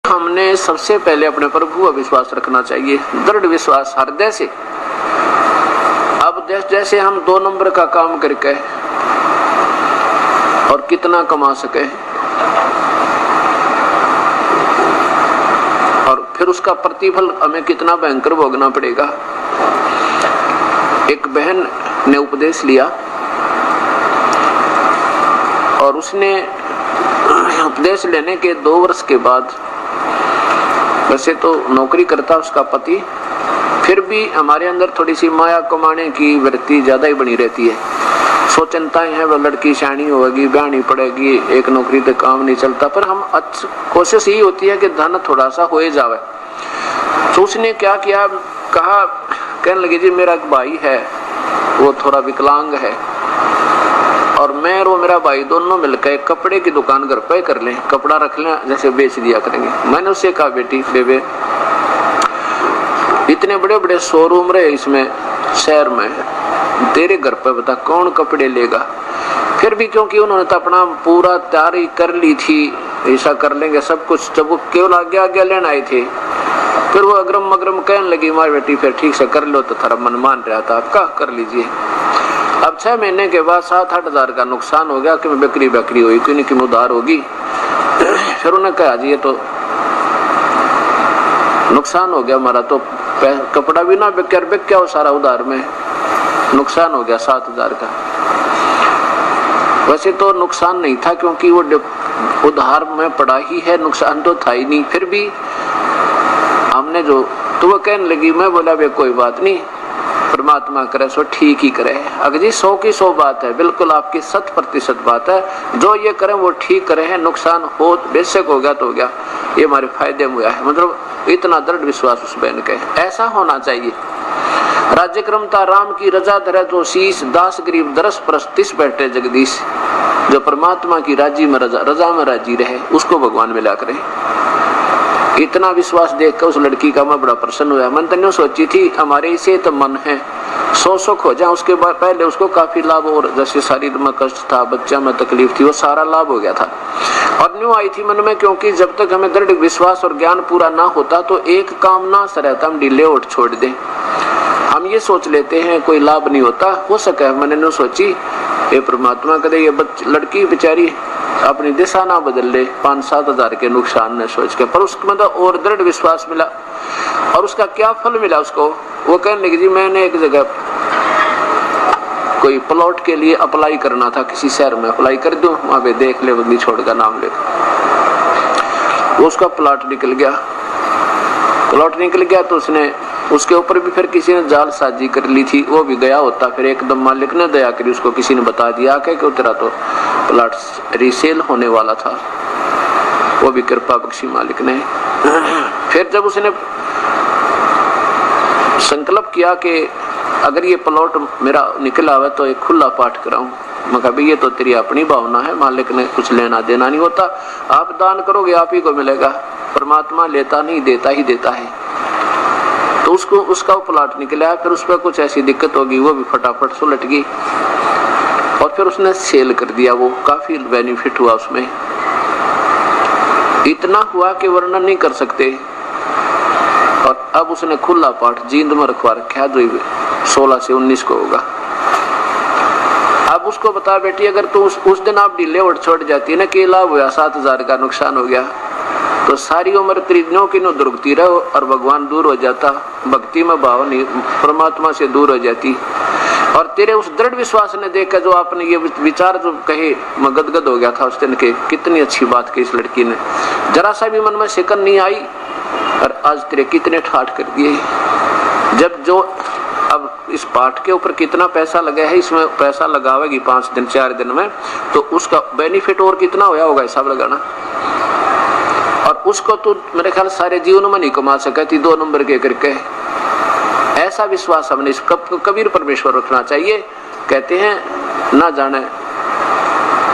हमने सबसे पहले अपने प्रभु का विश्वास रखना चाहिए, दृढ़ विश्वास हृदय से। अब जैसे हम 2 नंबर का काम करके और कितना कमा सके और फिर उसका प्रतिफल हमें कितना भयंकर भोगना पड़ेगा। एक बहन ने उपदेश लिया और उसने उपदेश लेने के 2 वर्ष के बाद, वैसे तो नौकरी करता उसका पति, फिर भी हमारे अंदर थोड़ी सी माया कमाने की वृत्ति ज्यादा ही बनी रहती है। सोचनताएं हैं, वह लड़की शानी होगी, ब्याहनी पड़ेगी, एक नौकरी तो काम नहीं चलता, पर हम कोशिश यही होती है कि धन थोड़ा सा हो जावे। तो उसने क्या किया, कहा, कहने लगी जी मेरा एक भाई है, वो थोड़ा विकलांग है और मैं और वो मेरा भाई दोनों मिलकर कपड़े की दुकान घर पे कर लें, कपड़ा रख लें, जैसे बेच दिया करेंगे। मैंने उससे कहा बेटी बेबे, इतने बड़े बड़े शोरूम रहे इसमें शहर में, तेरे घर पे बता कौन कपड़े लेगा। फिर भी क्योंकि उन्होंने तो अपना पूरा तैयारी कर ली थी, ऐसा कर लेंगे सब कुछ, जब वो केवल आगे लेने आए थे, फिर वो अग्रम मग्रम कहने लगी माँ बेटी फिर ठीक से कर लो, तो थारा मन मान रहा था, आपका कर लीजिए। अब 6 महीने के बाद 7-8 हजार का नुकसान हो गया कि मैं बकरी हुई, क्यों नहीं उधार होगी। फिर उन्होंने कहा जी ये तो नुकसान हो गया हमारा, तो कपड़ा भी ना बिक क्या हो सारा उधार में, नुकसान हो गया 7,000 का। वैसे तो नुकसान नहीं था क्योंकि वो उधार में पड़ा ही है, नुकसान तो था ही नहीं। फिर भी हमने जो, तो वो कहने लगी, मैं बोला बे कोई बात नहीं, परमात्मा करे सो ठीक ही करे। अगर जी 100 की 100 बात है, बिल्कुल आपकी 100% बात है, जो ये करें वो ठीक करे हैं, नुकसान हो बेशक हो गया तो हो गया, ये हमारे फायदे में हुआ है। मतलब इतना दृढ़ विश्वास उस बहन के, ऐसा होना चाहिए। राज्यक्रम था राम की रजा धरे तो शीश, दास गरीब दरस परस तिस बैठे जगदीश। जो परमात्मा की राजी में रजा में राजी रहे, उसको भगवान मिला करे। इतना विश्वास देखकर उस लड़की का मैं बड़ा प्रसन्न हुआ। मन तो सोची थी हमारे इसे तो मन है 100 सुख हो जाए, उसके बाद पहले उसको काफी लाभ, और जैसे शरीर में कष्ट था, बच्चा में तकलीफ थी, वो सारा लाभ हो गया था। और न्यू आई थी मन में, क्योंकि जब तक हमें दृढ़ विश्वास और ज्ञान पूरा ना होता तो एक काम ना सरहता हम ढीले उठ छोड़ दें। हम ये सोच लेते हैं कोई लाभ नहीं होता, हो सके मैंने न सोची ये परमात्मा कदे ये लड़की बेचारी अपनी दिशा ना बदल ले 5-7 हजार के नुकसान ने सोच के, पर उसको मतलब और दृढ़ विश्वास मिला। और उसका क्या फल मिला उसको, वो कहने लगी जी मैंने एक जगह कोई प्लॉट के लिए अप्लाई करना था, किसी शहर में अप्लाई कर दूं, वहां पे देख ले बदली छोड़ का नाम लेकर। उसका प्लॉट निकल गया, तो उसने उसके ऊपर भी फिर किसी ने जालसाजी कर ली थी, वो भी गया होता, फिर एकदम मालिक ने दया करी, उसको किसी ने बता दिया कि तेरा तो प्लॉट रीसेल होने वाला था, वो भी कृपा बख्शी मालिक ने। फिर जब उसने संकल्प किया कि अगर ये प्लॉट मेरा निकला हुआ तो एक खुला पाठ कराऊं, मैं कहा ये तो तेरी अपनी भावना है, मालिक ने कुछ लेना देना नहीं होता, आप दान करोगे आप ही को मिलेगा, परमात्मा लेता नहीं देता ही देता है। तो उसका प्लॉट निकला, फिर उस पर कुछ ऐसी दिक्कत होगी, वो भी फटाफट सुलट गई और फिर उसने सेल कर दिया, वो काफी बेनिफिट हुआ उसमें, इतना हुआ कि वर्णन नहीं कर सकते। और अब उसने खुला पाठ जींद में रखवा रखा, जो 16 से 19 को होगा। अब उसको बता बेटी अगर तू उस दिन आप ढीले उठ छोड़ जाती है ना, कि लाभ हुआ 7,000 का नुकसान हो गया, तो सारी उम्र त्रिज्ञों की नो दुर्गती रहो और भगवान दूर हो जाता, भक्ति में भाव नहीं, परमात्मा से दूर हो जाती। और तेरे उस दृढ़ विश्वास ने देखकर जो आपने ये विचार जो कहे, मैं गदगद हो गया था उस दिन के, कितनी अच्छी बात की इस लड़की ने, जरा सा भी मन में शिकन नहीं आई, और आज तेरे कितने ठाठ कर दिए। जब जो अब इस पाठ के ऊपर कितना पैसा लगा है, इसमें पैसा लगावेगी 5 दिन 4 दिन में, तो उसका बेनिफिट और कितना होया होगा हिसाब लगाना। और उसको तो मेरे ख्याल सारे जीवन में नहीं कमा सका थी 2 नंबर के करके। ऐसा विश्वास हमने इस कबीर परमेश्वर रखना चाहिए। कहते हैं ना जाने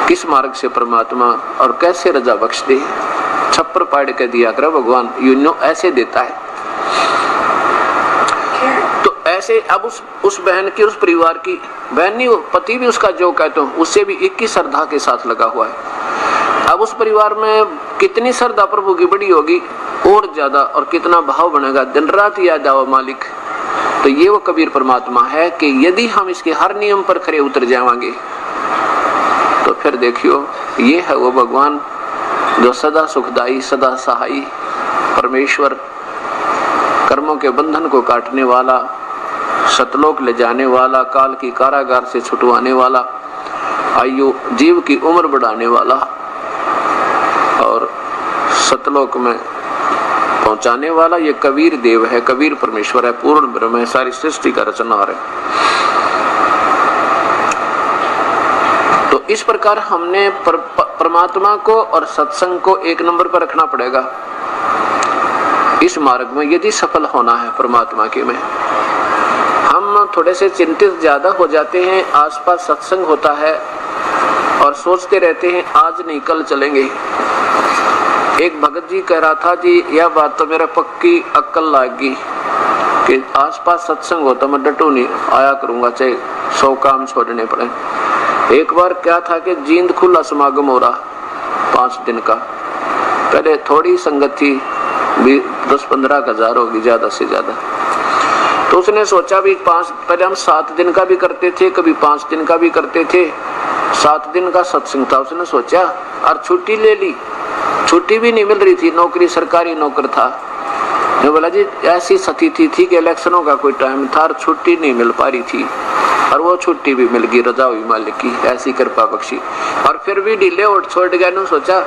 किस मार्ग से परमात्मा और कैसे रजा बख्श दे, छप्पर पाड़ के दिया कर भगवान, यूनो ऐसे देता है। तो ऐसे अब उस बहन की, उस परिवार की, बहन नहीं पति भी उसका जो कहते हो उससे भी 21 श्रद्धा के साथ लगा हुआ है। अब उस परिवार में कितनी श्रद्धा प्रभु की बड़ी होगी, और ज्यादा, और कितना भाव बनेगा, दिन रात याद आओ मालिक। तो ये वो कबीर परमात्मा है कि यदि हम इसके हर नियम पर खरे उतर जाएंगे तो फिर देखियो ये है वो भगवान जो सदा सुखदाई, सदा सहाई परमेश्वर, कर्मों के बंधन को काटने वाला, सतलोक ले जाने वाला, काल की कारागार से छुटवाने वाला, आयु जीव की उम्र बढ़ाने वाला और सतलोक में पहुंचाने वाला, ये कबीर देव है, कबीर परमेश्वर है, पूर्ण ब्रह्म है, सारी सृष्टि का रचनहार है। तो इस प्रकार हमने परमात्मा को और सत्संग को एक नंबर पर रखना पड़ेगा इस मार्ग में, यदि सफल होना है परमात्मा के में। हम थोड़े से चिंतित ज्यादा हो जाते हैं, आसपास सत्संग होता है और सोचते रहते हैं आज नहीं कल चलेंगे। एक भगत जी कह रहा था, जी यह बात तो मेरा पक्की अक्ल लागी कि आसपास सत्संग होता मैं डटू नहीं आया करूंगा, चाहे 100 काम छोड़ने पड़े। एक बार क्या था कि जींद खुला समागम हो रहा 5 दिन का, पहले थोड़ी संगत थी, 10-15 हजार होगी ज्यादा से ज्यादा। तो उसने सोचा भी पहले हम 7 दिन का भी करते थे, कभी 5 दिन का भी करते थे, 7 दिन का सत्संग था। उसने सोचा और छुट्टी ले ली, छुट्टी भी नहीं मिल रही थी, नौकरी सरकारी नौकर था। मैं बोला जी ऐसी स्थिति थी कि इलेक्शनों का कोई टाइम था और छुट्टी नहीं मिल पा रही थी, और वो छुट्टी भी मिल गई, रजा हुई मालिक की ऐसी कृपा बख्शी। और फिर भी ढीले उठ छोड़ गया, ने सोचा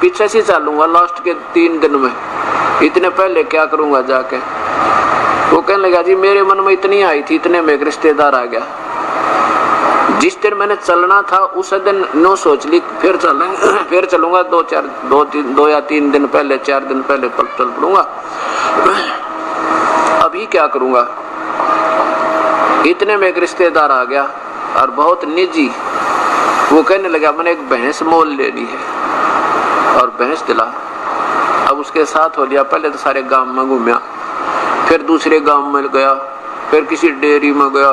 पीछे से चलूंगा लास्ट के 3 दिन में, इतने पहले क्या करूंगा जाके। वो कहने लगा जी मेरे मन में इतनी आई थी, इतने में एक रिश्तेदार आ गया, जिस दिन मैंने चलना था उस दिन नो सोच ली फिर चलेंगे, फिर चलूंगा 2 या 3 दिन पहले, 4 दिन पहले चल पड़ूंगा, अभी क्या करूंगा। इतने में एक रिश्तेदार आ गया और बहुत निजी, वो कहने लगा मैंने एक भैंस मोल लेनी है और भैंस दिला। अब उसके साथ हो लिया, पहले तो सारे गांव में घूमया, फिर दूसरे गांव में गया, फिर किसी डेयरी में गया,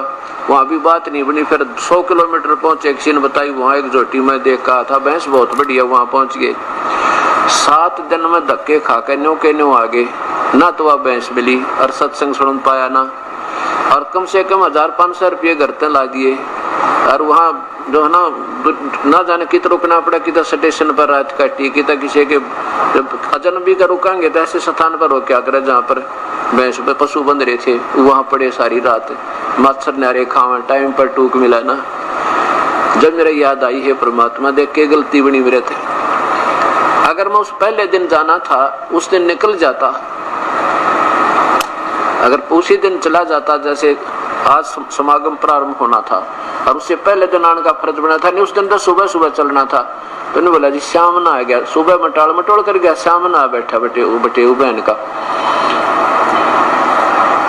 वहां भी बात नहीं बनी, फिर 100 किलोमीटर पहुंचे, किसी ने बताई वहां एक जोटी में देखा था भैंस बहुत बढ़िया, वहां पहुंच गए। 7 दिन में धक्के खा के न्यू के न्यू आगे, ना तो वह भैंस मिली और सत्संग सुन पाया ना, और कम से कम 1000-500 रुपये घर तक ला दिए। और वहाँ जो है ना जाने कित रुकना पड़ा, कितना स्टेशन पर रात काटी, कितना किसी के अजनबी का रुकांगे तो ऐसे स्थान पर हो क्या करे जहाँ पर भैंस पे पशु बंध रहे थे, वहाँ पड़े सारी रात, मच्छर नारे खावा, टाइम पर टूक मिला ना। जब मेरे याद आई है परमात्मा देख के गलती बनी मेरे थे, अगर मैं उस पहले दिन जाना था उस दिन निकल जाता, अगर उसी दिन चला जाता, जैसे आज समागम प्रारंभ होना था और उससे पहले दिन आने का फर्ज बना था, नहीं उस दिन तो सुबह सुबह चलना था। तो ने बोला जी शाम ना आ गया, सुबह मटोल कर गया, शाम ना बैठा बटे बहन का।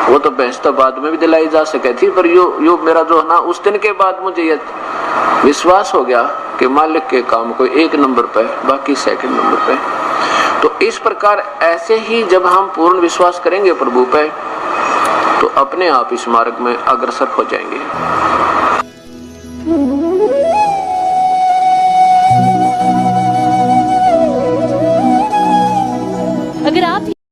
वो तो भैंस तो बाद में भी दिलाई जा सके थी, पर यो मेरा जो है ना उस दिन के बाद मुझे ये विश्वास हो गया कि मालिक के काम को 1 नंबर पे, बाकी 2nd नंबर पे। तो इस प्रकार ऐसे ही जब हम पूर्ण विश्वास करेंगे प्रभु पे, तो अपने आप इस मार्ग में अग्रसर हो जाएंगे।